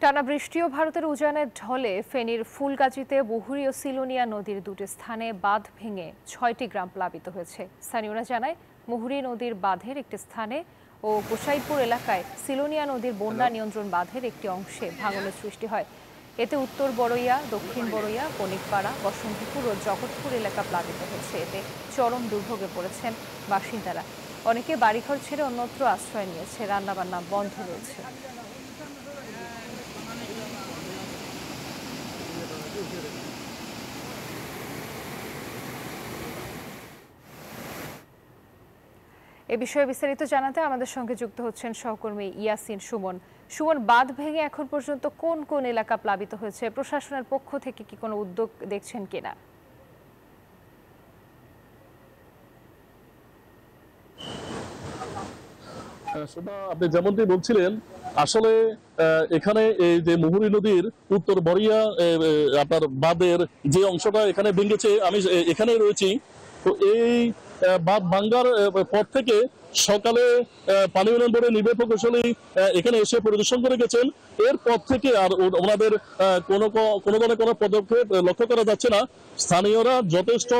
টানা বৃষ্টি ও ভারতের উজানের ঢলে ফেনীর ফুলগাজীতে বুহুরি ও সিলোনিয়া নদীর দুটি স্থানে বাঁধ ভেঙে ৬টি গ্রাম প্লাবিত হয়েছে। স্থানীয়রা জানায়, মুহুরী নদীর বাঁধের একটি স্থানে ও গোসাইপুর এলাকায় সিলোনিয়া নদীর বন্যা নিয়ন্ত্রণ বাঁধের একটি অংশে ভাঙনের সৃষ্টি হয়। এতে উত্তর বড়ইয়া, দক্ষিণ বড়ইয়া, বণিকপাড়া, বসন্তপুর ও জগৎপুর এলাকা প্লাবিত হয়েছে। এতে চরম দুর্ভোগে পড়েছেন বাসিন্দারা। অনেকে বাড়িঘর ছেড়ে অন্যত্র আশ্রয় নিয়েছে। রান্নাবান্না বন্ধ রয়েছে। এ বিষয়ে বিস্তারিত জানাতে আমাদের সঙ্গে যুক্ত হচ্ছেন সহকর্মী ইয়াসিন সুমন। সুমন, বাঁধ ভেঙে এখন পর্যন্ত কোন কোন এলাকা প্লাবিত হয়েছে? প্রশাসনের পক্ষ থেকে কি কোনো উদ্যোগ দেখছেন কিনা? আপনি যেমনটি বলছিলেন, আসলে এখানে এই যে মুহুরী নদীর উত্তর বড়িয়া আপনার বাঁধের যে অংশটা এখানে ভেঙেছে, আমি এখানে রয়েছি। তো এই বাঁধ ভাঙ্গার পর থেকে সকালে পানি উন্নয়ন বোর্ডের নির্বাহী প্রকৌশলী এখানে এসে পরিদর্শন করে গেছেন। এরপর থেকে আর ওনাদের কোনো ধরনের কোনো পদক্ষেপ লক্ষ্য করা যাচ্ছে না। স্থানীয়রা যথেষ্ট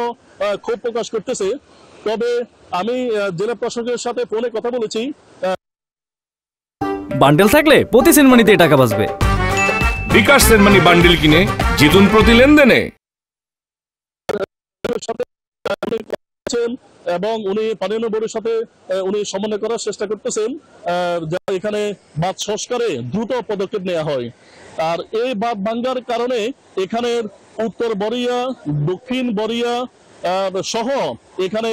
ক্ষোভ প্রকাশ করতেছে। তবে আমি জেলা প্রশাসকের সাথে ফোনে কথা বলেছি। বান্ডেল থাকলে প্রতি সেনমানিতে টাকা বাঁচবে। বিকাশ সেনমানি বান্ডেল কিনে জিতুন প্রতি লেনদেনে। এবং উনি পানি উন্নয়ন বোর্ডের সাথে উনি সমন্বয় করার চেষ্টা করতেছেন, যাতে এখানে বাঁধ সংস্কারে দ্রুত পদক্ষেপ নেওয়া হয়। আর এই বাঁধ ভাঙ্গার কারণে এখানের উত্তর বড়িয়া, দক্ষিণ বড়িয়া সহ এখানে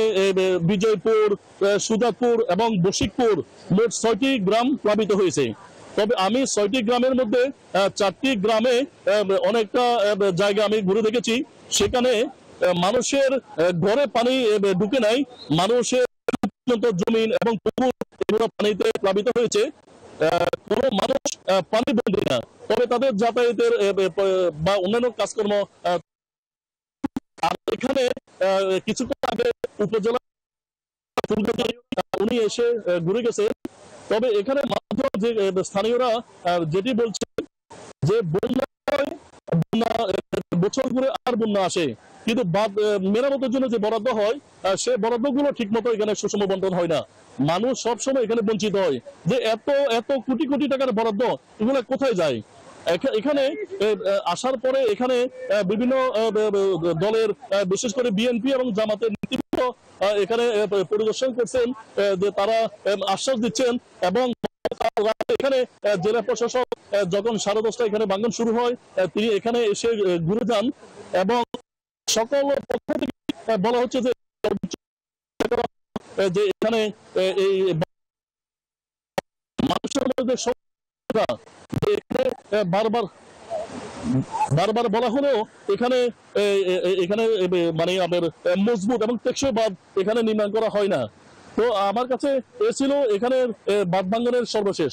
বিজয়পুর, সুজাতপুর এবং বশিকপুর মোট 6টি গ্রাম প্লাবিত হয়েছে। তবে আমি 6টি গ্রামের মধ্যে 4টি গ্রামে অনেকটা জায়গা আমি ঘুরে দেখেছি। সেখানে মানুষের ঘরে পানি ঢুকে নাই, মানুষের জমিন এবং পুকুর এগুলো পানিতে প্লাবিত হয়েছে। কোনো মানুষ পানি বন্দী না, তবে তাদের যাতায়াতের বা অন্যান্য কাজকর্ম। আর এখানে কিছুক্ষণ আগে উপজেলা উনি এসে ঘুরে গেছে। তবে এখানে যে স্থানীয়রা যেটি বলছে যে বন্যা বছর ঘুরে আর বন্যা আসে, কিন্তু বাঁধ মেরামতের জন্য যে বরাদ্দ হয় সে বরাদ্দগুলো ঠিক মতো এখানে সুষম বন্টন হয় না। মানুষ সবসময় এখানে বঞ্চিত হয় যে এত এত কোটি কোটি টাকার বরাদ্দ এগুলো কোথায় যায়। এখানে আসার পরে এখানে বিভিন্ন দলের বিশেষ করে বিএনপি এবং জামাতের নেতৃত্ব এখানে পরিদর্শন করছেন, যে তারা আশ্বাস দিচ্ছেন। এবং এখানে জেলা প্রশাসক যখন 10:30 এখানে ভাঙন শুরু হয়, তিনি এখানে এসে ঘুরে যান এবং সকল পক্ষ থেকে বলা হচ্ছে যে এখানে এই মানুষের মধ্যে বারবার বলা হলেও এখানে মানে আমাদের মজবুত এবং টেকসই বাঁধ এখানে নির্মাণ করা হয় না। তো আমার কাছে এ ছিল এখানে বাঁধ ভাঙ্গনের সর্বশেষ।